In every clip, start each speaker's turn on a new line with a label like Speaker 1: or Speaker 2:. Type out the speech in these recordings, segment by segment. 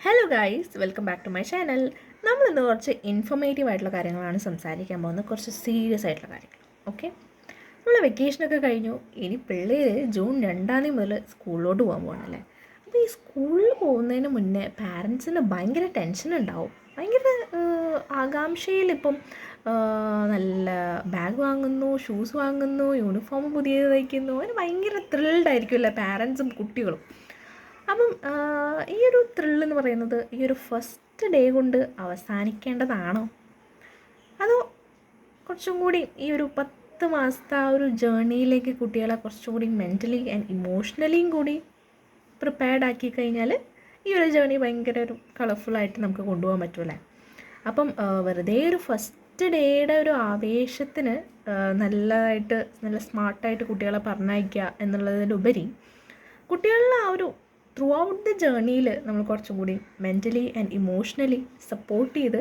Speaker 1: Hello guys, welcome back to my channel. നമ്മളിന്ന് കുറച്ച് informative ആയിട്ടുള്ള കാര്യങ്ങളാണ് സംസാരിക്കാൻ പോകുന്നത്, കുറച്ച് സീരിയസ് ആയിട്ടുള്ള കാര്യങ്ങൾ. ഓക്കെ, നമ്മൾ വെക്കേഷനൊക്കെ കഴിഞ്ഞു. ഇനി പിള്ളേർ ജൂൺ 2 മുതൽ സ്കൂളിലോട്ട് പോകാൻ പോകണല്ലേ. അപ്പോൾ ഈ സ്കൂളിൽ പോകുന്നതിന് മുന്നേ പാരൻസിന് ഭയങ്കര ടെൻഷൻ ഉണ്ടാവും, ഭയങ്കര ആകാംക്ഷയിൽ. ഇപ്പം നല്ല ബാഗ് വാങ്ങുന്നു, ഷൂസ് വാങ്ങുന്നു, യൂണിഫോം പുതിയത് തയ്ക്കുന്നു, അങ്ങനെ ഭയങ്കര ത്രിൽഡായിരിക്കുമല്ലേ പാരൻസും കുട്ടികളും. അപ്പം ഈ ഒരു ത്രില്ലെന്ന് പറയുന്നത് ഈ ഒരു ഫസ്റ്റ് ഡേ കൊണ്ട് അവസാനിക്കേണ്ടതാണോ, അതോ കുറച്ചും കൂടി ഈ ഒരു 10 മാസത്തെ ആ ഒരു ജേർണിയിലേക്ക് കുട്ടികളെ കുറച്ചും കൂടി മെൻ്റലി ആൻഡ് ഇമോഷണലിയും കൂടി പ്രിപ്പയർഡ് ആക്കി കഴിഞ്ഞാൽ ഈ ഒരു ജേർണി ഭയങ്കര ഒരു കളർഫുള്ളായിട്ട് നമുക്ക് കൊണ്ടുപോകാൻ പറ്റുമല്ലേ. അപ്പം വെറുതെ ഒരു ഫസ്റ്റ് ഡേയുടെ ഒരു ആവേശത്തിന് നല്ല സ്മാർട്ടായിട്ട് കുട്ടികളെ പറഞ്ഞയക്കുക എന്നുള്ളതിലുപരി കുട്ടികളുടെ ആ ഒരു ത്രൂ ഔട്ട് ദി ജേർണിയിൽ നമ്മൾ കുറച്ചും കൂടി മെൻ്റലി ആൻഡ് ഇമോഷണലി സപ്പോർട്ട് ചെയ്ത്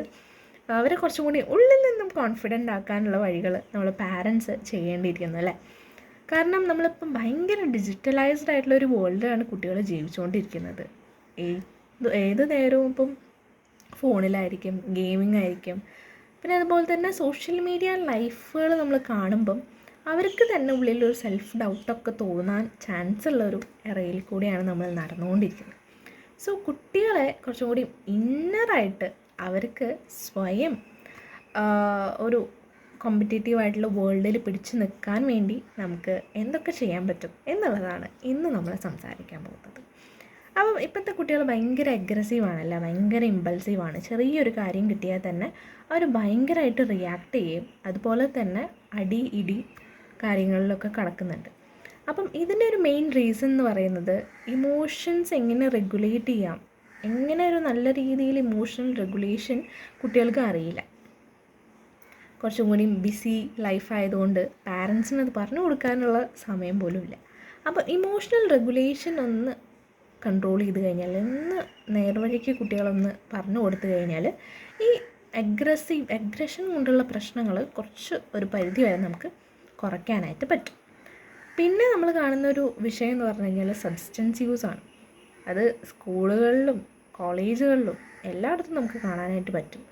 Speaker 1: അവരെ കുറച്ചും കൂടി ഉള്ളിൽ നിന്നും കോൺഫിഡൻ്റ് ആക്കാനുള്ള വഴികൾ നമ്മൾ പാരൻസ് ചെയ്യേണ്ടിയിരിക്കുന്നു അല്ലേ. കാരണം നമ്മളിപ്പം ഭയങ്കര ഡിജിറ്റലൈസ്ഡ് ആയിട്ടുള്ള ഒരു വേൾഡിലാണ് കുട്ടികൾ ജീവിച്ചുകൊണ്ടിരിക്കുന്നത്. ഏത് നേരവും ഇപ്പം ഫോണിലായിരിക്കും, ഗെയിമിംഗ് ആയിരിക്കും. പിന്നെ അതുപോലെ തന്നെ സോഷ്യൽ മീഡിയ ലൈഫുകൾ നമ്മൾ കാണുമ്പം അവർക്ക് തന്നെ ഉള്ളിലൊരു സെൽഫ് ഡൗട്ടൊക്കെ തോന്നാൻ ചാൻസ് ഉള്ളൊരു ഇറയിൽ കൂടിയാണ് നമ്മൾ നടന്നുകൊണ്ടിരിക്കുന്നത്. സോ കുട്ടികളെ കുറച്ചും കൂടി ഇന്നറായിട്ട് അവർക്ക് സ്വയം ഒരു കോമ്പറ്റേറ്റീവായിട്ടുള്ള വേൾഡിൽ പിടിച്ചു നിൽക്കാൻ വേണ്ടി നമുക്ക് എന്തൊക്കെ ചെയ്യാൻ പറ്റും എന്നുള്ളതാണ് ഇന്ന് നമ്മൾ സംസാരിക്കാൻ പോകുന്നത്. അപ്പം ഇപ്പോഴത്തെ കുട്ടികൾ ഭയങ്കര അഗ്രസീവാണല്ല, ഭയങ്കര ഇമ്പൾസീവാണ്. ചെറിയൊരു കാര്യം കിട്ടിയാൽ തന്നെ അവർ ഭയങ്കരമായിട്ട് റിയാക്ട് ചെയ്യും. അതുപോലെ തന്നെ അടി ഇടി കാര്യങ്ങളിലൊക്കെ കടക്കുന്നുണ്ട്. അപ്പം ഇതിൻ്റെ ഒരു മെയിൻ റീസൺ എന്ന് പറയുന്നത് ഇമോഷൻസ് എങ്ങനെ റെഗുലേറ്റ് ചെയ്യാം, എങ്ങനെ ഒരു നല്ല രീതിയിൽ ഇമോഷണൽ റെഗുലേഷൻ കുട്ടികൾക്ക് അറിയില്ല. കുറച്ചും കൂടി ബിസി ലൈഫായതുകൊണ്ട് പാരൻസിന് അത് പറഞ്ഞു കൊടുക്കാനുള്ള സമയം പോലും ഇല്ല. അപ്പോൾ ഇമോഷണൽ റെഗുലേഷൻ ഒന്ന് കൺട്രോൾ ചെയ്ത് കഴിഞ്ഞാൽ, നേർവഴിക്ക് കുട്ടികളൊന്ന് പറഞ്ഞു കൊടുത്തു കഴിഞ്ഞാൽ ഈ അഗ്രഷൻ കൊണ്ടുള്ള പ്രശ്നങ്ങൾ കുറച്ച് ഒരു പരിധി വരെ നമുക്ക് കുറയ്ക്കാനായിട്ട് പറ്റും. പിന്നെ നമ്മൾ കാണുന്നൊരു വിഷയം എന്ന് പറഞ്ഞു കഴിഞ്ഞാൽ സബ്സ്റ്റൻസ് യൂസാണ്. അത് സ്കൂളുകളിലും കോളേജുകളിലും എല്ലായിടത്തും നമുക്ക് കാണാനായിട്ട് പറ്റും.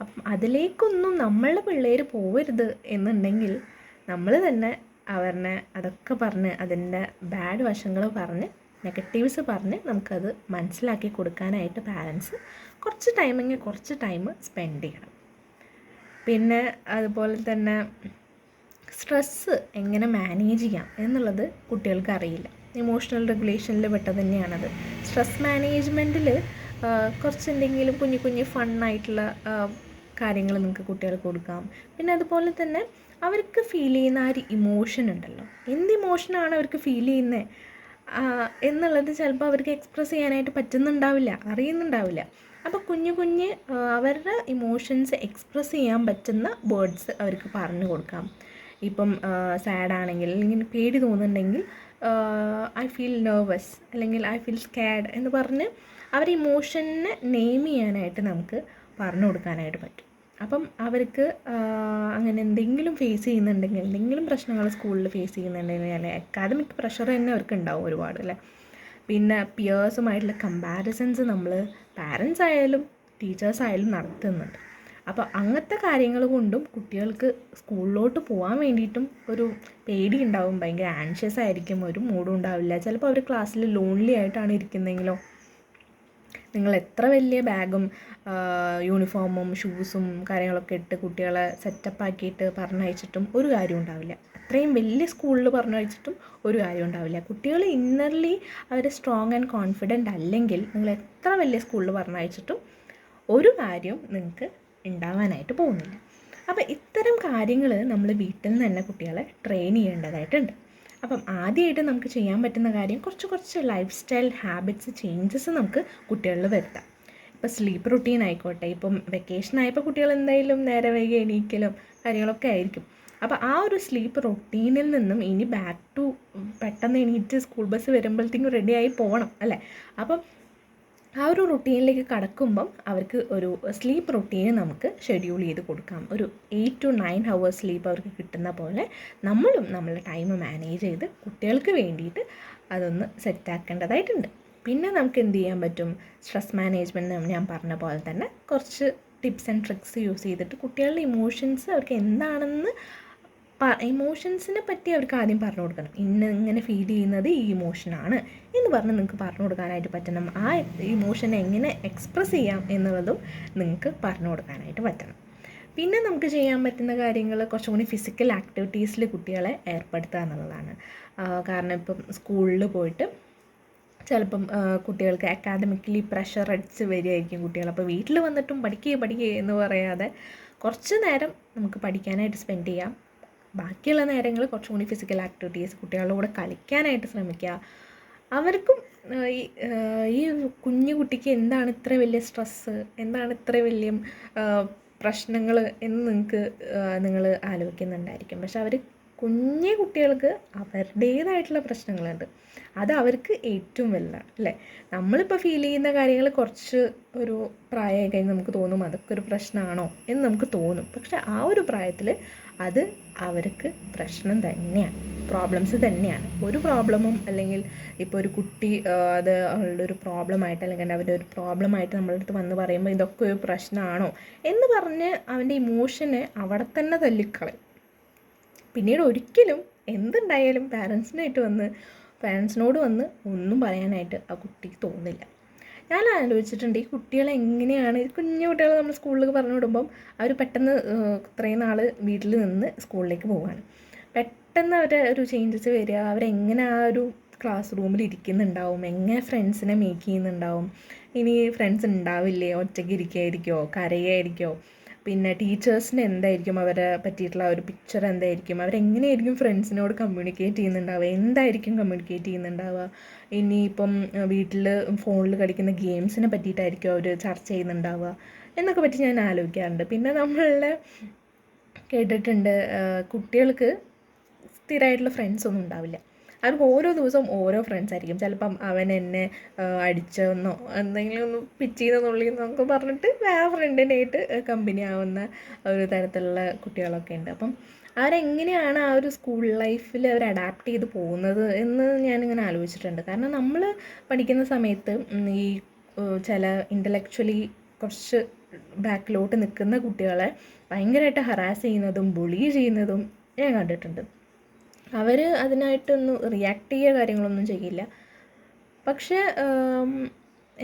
Speaker 1: അപ്പം അതിലേക്കൊന്നും നമ്മളുടെ പിള്ളേർ പോകരുത് എന്നുണ്ടെങ്കിൽ നമ്മൾ തന്നെ അവരെ അതൊക്കെ പറഞ്ഞ് അതിൻ്റെ ബാഡ് വശങ്ങൾ പറഞ്ഞ് നെഗറ്റീവ്സ് പറഞ്ഞ് നമുക്കത് മനസ്സിലാക്കി കൊടുക്കാനായിട്ട് പാരൻസ് കുറച്ച് ടൈം സ്പെൻഡ് ചെയ്യണം. പിന്നെ അതുപോലെ തന്നെ സ്ട്രെസ്സ് എങ്ങനെ മാനേജ് ചെയ്യാം എന്നുള്ളത് കുട്ടികൾക്ക് അറിയില്ല. ഇമോഷണൽ റെഗുലേഷനിൽ പെട്ടത് തന്നെയാണത്. സ്ട്രെസ് മാനേജ്മെൻറ്റിൽ കുറച്ച് എന്തെങ്കിലും കുഞ്ഞു ഫണ്ണായിട്ടുള്ള കാര്യങ്ങൾ നിങ്ങൾക്ക് കുട്ടികൾക്ക് കൊടുക്കാം. പിന്നെ അതുപോലെ തന്നെ അവർക്ക് ഫീൽ ചെയ്യുന്ന ആ ഒരു ഇമോഷൻ ഉണ്ടല്ലോ, എന്ത് ഇമോഷനാണ് അവർക്ക് ഫീൽ ചെയ്യുന്നത് എന്നുള്ളത് ചിലപ്പോൾ അവർക്ക് എക്സ്പ്രസ് ചെയ്യാനായിട്ട് പറ്റുന്നുണ്ടാവില്ല, അറിയുന്നുണ്ടാവില്ല. അപ്പോൾ കുഞ്ഞ് അവരുടെ ഇമോഷൻസ് എക്സ്പ്രസ് ചെയ്യാൻ പറ്റുന്ന വേർഡ്സ് അവർക്ക് പറഞ്ഞു കൊടുക്കാം. ഇപ്പം സാഡാണെങ്കിൽ അല്ലെങ്കിൽ പേടി തോന്നുന്നുണ്ടെങ്കിൽ ഐ ഫീൽ നെർവസ് അല്ലെങ്കിൽ ഐ ഫീൽ സ്കാഡ് എന്ന് പറഞ്ഞ് അവരുടെ ഇമോഷനെ നെയിം ചെയ്യാനായിട്ട് നമുക്ക് പറഞ്ഞു കൊടുക്കാനായിട്ട് പറ്റും. അപ്പം അവർക്ക് അങ്ങനെ എന്തെങ്കിലും ഫേസ് ചെയ്യുന്നുണ്ടെങ്കിൽ, എന്തെങ്കിലും പ്രശ്നങ്ങൾ സ്കൂളിൽ ഫേസ് ചെയ്യുന്നുണ്ടെങ്കിൽ, അല്ലെങ്കിൽ അക്കാദമിക് പ്രഷർ തന്നെ അവർക്ക് ഉണ്ടാവും ഒരുപാട് അല്ലേ. പിന്നെ പിയേഴ്സുമായിട്ടുള്ള കമ്പാരിസൺസ് നമ്മൾ പാരൻസ് ആയാലും ടീച്ചേഴ്സ് ആയാലും നടത്തുന്നുണ്ട്. അപ്പോൾ അങ്ങനത്തെ കാര്യങ്ങൾ കൊണ്ടും കുട്ടികൾക്ക് സ്കൂളിലോട്ട് പോകാൻ വേണ്ടിയിട്ടും ഒരു പേടി ഉണ്ടാവും. ഭയങ്കര ആൻഷ്യസ് ആയിരിക്കും, ഒരു മൂഡും ഉണ്ടാവില്ല. ചിലപ്പോൾ അവർ ക്ലാസ്സിൽ ലോൺലി ആയിട്ടാണ് ഇരിക്കുന്നതെങ്കിലോ. നിങ്ങൾ എത്ര വലിയ ബാഗും യൂണിഫോമും ഷൂസും കാര്യങ്ങളൊക്കെ ഇട്ട് കുട്ടികളെ സെറ്റപ്പാക്കിയിട്ട് പറഞ്ഞയച്ചിട്ടും ഒരു കാര്യം ഉണ്ടാവില്ല. അത്രയും വലിയ സ്കൂളിൽ പറഞ്ഞയച്ചിട്ടും ഒരു കാര്യം ഉണ്ടാവില്ല. കുട്ടികൾ ഇന്നർലി അവർ സ്ട്രോങ് ആൻഡ് കോൺഫിഡൻ്റ് അല്ലെങ്കിൽ നിങ്ങൾ എത്ര വലിയ സ്കൂളിൽ പറഞ്ഞയച്ചിട്ടും ഒരു കാര്യം നിങ്ങൾക്ക് ഉണ്ടാവാനായിട്ട് പോകുന്നില്ല. അപ്പോൾ ഇത്തരം കാര്യങ്ങൾ നമ്മൾ വീട്ടിൽ നിന്ന് തന്നെ കുട്ടികളെ ട്രെയിൻ ചെയ്യേണ്ടതായിട്ടുണ്ട്. അപ്പം ആദ്യമായിട്ട് നമുക്ക് ചെയ്യാൻ പറ്റുന്ന കാര്യം കുറച്ച് ലൈഫ് സ്റ്റൈൽ ഹാബിറ്റ്സ് ചേഞ്ചസ് നമുക്ക് കുട്ടികളിൽ വരുത്താം. ഇപ്പോൾ സ്ലീപ്പ് റുട്ടീൻ ആയിക്കോട്ടെ. ഇപ്പം വെക്കേഷൻ ആയപ്പോൾ കുട്ടികൾ എന്തായാലും നേരെ വൈകി എണീക്കലും കാര്യങ്ങളൊക്കെ ആയിരിക്കും. അപ്പോൾ ആ ഒരു സ്ലീപ്പ് റൊട്ടീനിൽ നിന്നും ഇനി ബാക്ക് ടു പെട്ടെന്ന് എണീറ്റ് സ്കൂൾ ബസ് വരുമ്പോഴത്തേക്കും റെഡിയായി പോകണം അല്ലേ. അപ്പം ആ ഒരു റുട്ടീനിലേക്ക് കടക്കുമ്പം അവർക്ക് ഒരു സ്ലീപ്പ് റുട്ടീന് നമുക്ക് ഷെഡ്യൂൾ ചെയ്ത് കൊടുക്കാം. ഒരു 8 to 9 hours സ്ലീപ്പ് അവർക്ക് കിട്ടുന്ന പോലെ നമ്മളും നമ്മളുടെ ടൈം മാനേജ് ചെയ്ത് കുട്ടികൾക്ക് വേണ്ടിയിട്ട് അതൊന്ന് സെറ്റാക്കേണ്ടതായിട്ടുണ്ട്. പിന്നെ നമുക്ക് എന്ത് ചെയ്യാൻ പറ്റും, സ്ട്രെസ് മാനേജ്മെൻറ്റ് ഞാൻ പറഞ്ഞ പോലെ തന്നെ കുറച്ച് ടിപ്സ് ആൻഡ് ട്രിക്സ് യൂസ് ചെയ്തിട്ട് കുട്ടികളുടെ ഇമോഷൻസ് അവർക്ക് എന്താണെന്ന് ഇമോഷൻസിനെ പറ്റി അവർക്ക് ആദ്യം പറഞ്ഞു കൊടുക്കണം. ഇങ്ങനെ ഫീൽ ചെയ്യുന്നത് ഈ ഇമോഷനാണ് എന്ന് പറഞ്ഞ് നിങ്ങൾക്ക് പറഞ്ഞു കൊടുക്കാനായിട്ട് പറ്റണം. ആ ഇമോഷനെ എങ്ങനെ എക്സ്പ്രസ് ചെയ്യാം എന്നുള്ളതും നിങ്ങൾക്ക് പറഞ്ഞു കൊടുക്കാനായിട്ട് പറ്റണം. പിന്നെ നമുക്ക് ചെയ്യാൻ പറ്റുന്ന കാര്യങ്ങൾ കുറച്ചും കൂടി ഫിസിക്കൽ ആക്ടിവിറ്റീസിൽ കുട്ടികളെ ഏർപ്പെടുത്തുക എന്നുള്ളതാണ്. കാരണം ഇപ്പം സ്കൂളിൽ പോയിട്ട് ചിലപ്പം കുട്ടികൾക്ക് അക്കാഡമിക്കലി പ്രഷർ അടിച്ച് വരികയായിരിക്കും കുട്ടികൾ. അപ്പോൾ വീട്ടിൽ വന്നിട്ടും പഠിക്കുക എന്ന് പറയാതെ കുറച്ച് നേരം നമുക്ക് പഠിക്കാനായിട്ട് സ്പെൻഡ് ചെയ്യാം. ബാക്കിയുള്ള നേരങ്ങൾ കുറച്ചും കൂടി ഫിസിക്കൽ ആക്ടിവിറ്റീസ്, കുട്ടികളുടെ കൂടെ കളിക്കാനായിട്ട് ശ്രമിക്കുക. അവർക്കും ഈ കുഞ്ഞു കുട്ടിക്ക് എന്താണ് ഇത്ര വലിയ സ്ട്രെസ്സ്, എന്താണ് ഇത്ര വലിയ പ്രശ്നങ്ങൾ എന്ന് നിങ്ങൾ ആലോചിക്കുന്നുണ്ടായിരിക്കും. പക്ഷെ കുഞ്ഞു കുട്ടികൾക്ക് അവരുടേതായിട്ടുള്ള പ്രശ്നങ്ങളുണ്ട്. അത് അവർക്ക് ഏറ്റവും വലുതാണ് അല്ലേ. നമ്മളിപ്പോൾ ഫീൽ ചെയ്യുന്ന കാര്യങ്ങൾ കുറച്ച് ഒരു പ്രായമായി കഴിഞ്ഞ് നമുക്ക് തോന്നും അതൊക്കെ ഒരു പ്രശ്നമാണോ എന്ന് നമുക്ക് തോന്നും. പക്ഷെ ആ ഒരു പ്രായത്തിൽ അത് അവർക്ക് പ്രശ്നം തന്നെയാണ്, പ്രോബ്ലംസ് തന്നെയാണ്. ഒരു പ്രോബ്ലമും അല്ലെങ്കിൽ ഇപ്പോൾ ഒരു കുട്ടി അത് അവളുടെ ഒരു പ്രോബ്ലമായിട്ട് അല്ലെങ്കിൽ അവരുടെ ഒരു പ്രോബ്ലമായിട്ട് നമ്മളുടെ അടുത്ത് വന്ന് പറയുമ്പോൾ ഇതൊക്കെ ഒരു പ്രശ്നമാണോ എന്ന് പറഞ്ഞ് അവൻ്റെ ഇമോഷനെ അവിടെ തന്നെ തല്ലിക്കളയും. പിന്നീട് ഒരിക്കലും എന്തുണ്ടായാലും പാരൻസിനോട് വന്ന് ഒന്നും പറയാനായിട്ട് ആ കുട്ടിക്ക് തോന്നില്ല. ഞാൻ ആലോചിച്ചിട്ടുണ്ട് ഈ കുട്ടികളെ എങ്ങനെയാണ്, കുഞ്ഞു കുട്ടികളെ നമ്മൾ സ്കൂളിലേക്ക് പറഞ്ഞു വിടുമ്പം അവർ പെട്ടെന്ന് ഇത്രയും നാൾ വീട്ടിൽ നിന്ന് സ്കൂളിലേക്ക് പോവുകയാണ്. പെട്ടെന്ന് ഒരു ചേഞ്ചസ് വരിക, അവരെങ്ങനെ ആ ഒരു ക്ലാസ് റൂമിൽ ഇരിക്കുന്നുണ്ടാവും, എങ്ങനെ ഫ്രണ്ട്സിനെ മേക്ക് ചെയ്യുന്നുണ്ടാവും, ഇനി ഫ്രണ്ട്സ് ഉണ്ടാവില്ലേ, ഒറ്റയ്ക്ക് ഇരിക്കുകയായിരിക്കുമോ, കരയായിരിക്കുമോ, പിന്നെ ടീച്ചേഴ്സിന് എന്തായിരിക്കും അവരെ പറ്റിയിട്ടുള്ള ഒരു പിക്ചർ എന്തായിരിക്കും, അവരെങ്ങനെയായിരിക്കും ഫ്രണ്ട്സിനോട് കമ്മ്യൂണിക്കേറ്റ് ചെയ്യുന്നുണ്ടാവുക, എന്തായിരിക്കും കമ്മ്യൂണിക്കേറ്റ് ചെയ്യുന്നുണ്ടാവുക, ഇനിയിപ്പം വീട്ടിൽ ഫോണിൽ കളിക്കുന്ന ഗെയിംസിനെ പറ്റിയിട്ടായിരിക്കും അവർ ചർച്ച ചെയ്യുന്നുണ്ടാവുക എന്നൊക്കെ പറ്റി ഞാൻ ആലോചിക്കാറുണ്ട്. പിന്നെ നമ്മളുടെ കേട്ടിട്ടുണ്ട് കുട്ടികൾക്ക് സ്ഥിരമായിട്ടുള്ള ഫ്രണ്ട്സൊന്നും ഉണ്ടാവില്ല. അവർക്ക് ഓരോ ദിവസവും ഓരോ ഫ്രണ്ട്സ് ആയിരിക്കും. ചിലപ്പം അവൻ എന്നെ അടിച്ചെന്നോ എന്തെങ്കിലും ഒന്ന് പിച്ചീന്നൊക്കെ പറഞ്ഞിട്ട് വേറെ ഫ്രണ്ടിനായിട്ട് കമ്പനി ആവുന്ന ഒരു തരത്തിലുള്ള കുട്ടികളൊക്കെ ഉണ്ട്. അപ്പം അവരെങ്ങനെയാണ് ആ ഒരു സ്കൂൾ ലൈഫിൽ അവർ അഡാപ്റ്റ് ചെയ്ത് പോകുന്നത് എന്ന് ഞാനിങ്ങനെ ആലോചിച്ചിട്ടുണ്ട്. കാരണം നമ്മൾ പഠിക്കുന്ന സമയത്ത് ഈ ചില ഇൻ്റലക്ച്വലി കുറച്ച് ബാക്കിലോട്ട് നിൽക്കുന്ന കുട്ടികളെ ഭയങ്കരമായിട്ട് ഹറാസ് ചെയ്യുന്നതും ബുളി ചെയ്യുന്നതും ഞാൻ കണ്ടിട്ടുണ്ട്. അവർ അതിനായിട്ടൊന്നും റിയാക്ട് ചെയ്യുക കാര്യങ്ങളൊന്നും ചെയ്യില്ല. പക്ഷേ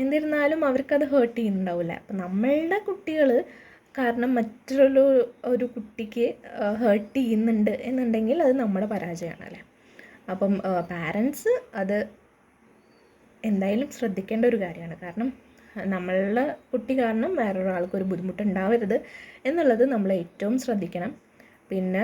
Speaker 1: എന്നിരുന്നാലും അവർക്കത് ഹേർട്ട് ചെയ്യുന്നുണ്ടാവില്ല. അപ്പം നമ്മളുടെ കുട്ടികൾ കാരണം ഒരു കുട്ടിക്ക് ഹേർട്ട് ചെയ്യുന്നുണ്ട് എന്നുണ്ടെങ്കിൽ അത് നമ്മുടെ പരാജയമാണല്ലേ. അപ്പം പാരൻസ് അത് എന്തായാലും ശ്രദ്ധിക്കേണ്ട ഒരു കാര്യമാണ്. കാരണം നമ്മളുടെ കുട്ടി കാരണം വേറൊരാൾക്കൊരു ബുദ്ധിമുട്ടുണ്ടാവരുത് എന്നുള്ളത് നമ്മൾ ഏറ്റവും ശ്രദ്ധിക്കണം. പിന്നെ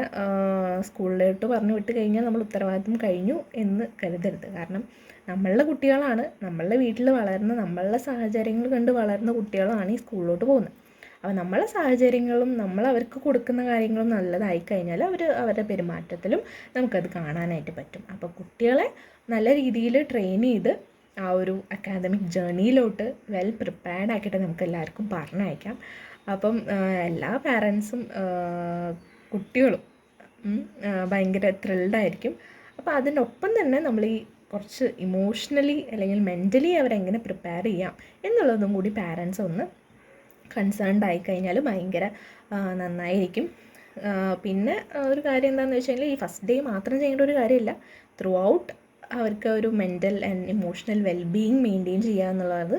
Speaker 1: സ്കൂളിലോട്ട് പറഞ്ഞു വിട്ട് കഴിഞ്ഞാൽ നമ്മൾ ഉത്തരവാദിത്വം കഴിഞ്ഞു എന്ന് കരുതരുത്. കാരണം നമ്മളുടെ കുട്ടികളാണ്, നമ്മളുടെ വീട്ടിൽ വളർന്ന, നമ്മളുടെ സാഹചര്യങ്ങൾ കണ്ട് വളർന്ന കുട്ടികളാണ് ഈ സ്കൂളിലോട്ട് പോകുന്നത്. അപ്പോൾ നമ്മളെ സാഹചര്യങ്ങളും നമ്മൾ അവർക്ക് കൊടുക്കുന്ന കാര്യങ്ങളും നല്ലതായി കഴിഞ്ഞാൽ അവരുടെ പെരുമാറ്റത്തിലും നമുക്കത് കാണാനായിട്ട് പറ്റും. അപ്പോൾ കുട്ടികളെ നല്ല രീതിയിൽ ട്രെയിൻ ചെയ്ത് ആ ഒരു അക്കാദമിക് ജേർണിയിലോട്ട് വെൽ പ്രിപ്പയർഡ് ആക്കിയിട്ട് നമുക്ക് എല്ലാവർക്കും പറഞ്ഞയക്കാം. അപ്പം എല്ലാ പാരൻസും കുട്ടികളും ഭയങ്കര ത്രിൽഡായിരിക്കും. അപ്പോൾ അതിനൊപ്പം തന്നെ നമ്മൾ ഈ കുറച്ച് ഇമോഷണലി അല്ലെങ്കിൽ മെൻ്റലി അവരെങ്ങനെ പ്രിപ്പയർ ചെയ്യാം എന്നുള്ളതും കൂടി പാരൻസ് ഒന്ന് കൺസേൺഡ് ആയിക്കഴിഞ്ഞാൽ ഭയങ്കര നന്നായിരിക്കും. പിന്നെ ഒരു കാര്യം എന്താണെന്ന് വെച്ച് കഴിഞ്ഞാൽ ഈ ഫസ്റ്റ് ഡേ മാത്രം ചെയ്യേണ്ട ഒരു കാര്യമില്ല. ത്രൂ ഔട്ട് അവർക്ക് ഒരു mental and emotional wellbeing maintain ചെയ്യുക എന്നുള്ളത്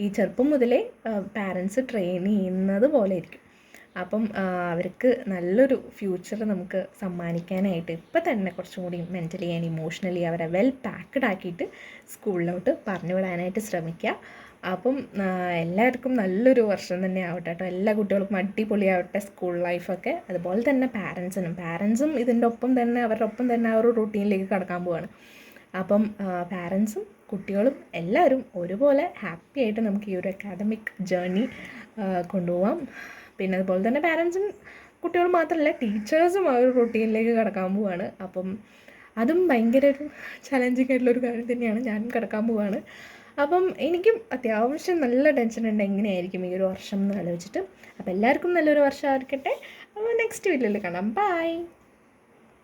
Speaker 1: ഈ ചെറുപ്പം മുതലേ പാരൻസ് ട്രെയിൻ ചെയ്യുന്നത് പോലെ ഇരിക്കും. അപ്പം അവർക്ക് നല്ലൊരു ഫ്യൂച്ചർ നമുക്ക് സമ്മാനിക്കാനായിട്ട് ഇപ്പം തന്നെ കുറച്ചും കൂടി മെൻ്റലി ആൻഡ് ഇമോഷണലി അവരെ വെൽ പാക്ക്ഡ് ആക്കിയിട്ട് സ്കൂളിലോട്ട് പറഞ്ഞു വിടാനായിട്ട് ശ്രമിക്കുക. അപ്പം എല്ലാവർക്കും നല്ലൊരു വർഷം തന്നെ ആവട്ടെ കേട്ടോ. എല്ലാ കുട്ടികൾക്കും അടിപൊളിയാവട്ടെ സ്കൂൾ ലൈഫൊക്കെ. അതുപോലെ തന്നെ പാരൻസും ഇതിൻ്റെ ഒപ്പം തന്നെ അവരുടെ ഒപ്പം തന്നെ ആ ഒരു റൂട്ടീനിലേക്ക് കടക്കാൻ പോവാണ്. അപ്പം പാരൻസും കുട്ടികളും എല്ലാവരും ഒരുപോലെ ഹാപ്പി ആയിട്ട് നമുക്ക് ഈ ഒരു അക്കാദമിക് ജേർണി കൊണ്ടുപോകാം. പിന്നെ അതുപോലെ തന്നെ പാരൻസും കുട്ടികളും മാത്രമല്ല ടീച്ചേഴ്സും ആ ഒരു റൂട്ടീനിലേക്ക് കടക്കാൻ പോവാണ്. അപ്പം അതും ഭയങ്കര ഒരു ചലഞ്ചിങ് ആയിട്ടുള്ളൊരു കാര്യം തന്നെയാണ്. ഞാനും കിടക്കാൻ പോവാണ്. അപ്പം എനിക്കും അത്യാവശ്യം നല്ല ടെൻഷൻ ഉണ്ട് എങ്ങനെയായിരിക്കും ഈ ഒരു വർഷം എന്ന് ആലോചിച്ചിട്ട്. അപ്പോൾ എല്ലാവർക്കും നല്ലൊരു വർഷം ആയിരിക്കട്ടെ. അപ്പോൾ നെക്സ്റ്റ് വീഡിയോയിൽ കാണാം. ബൈ.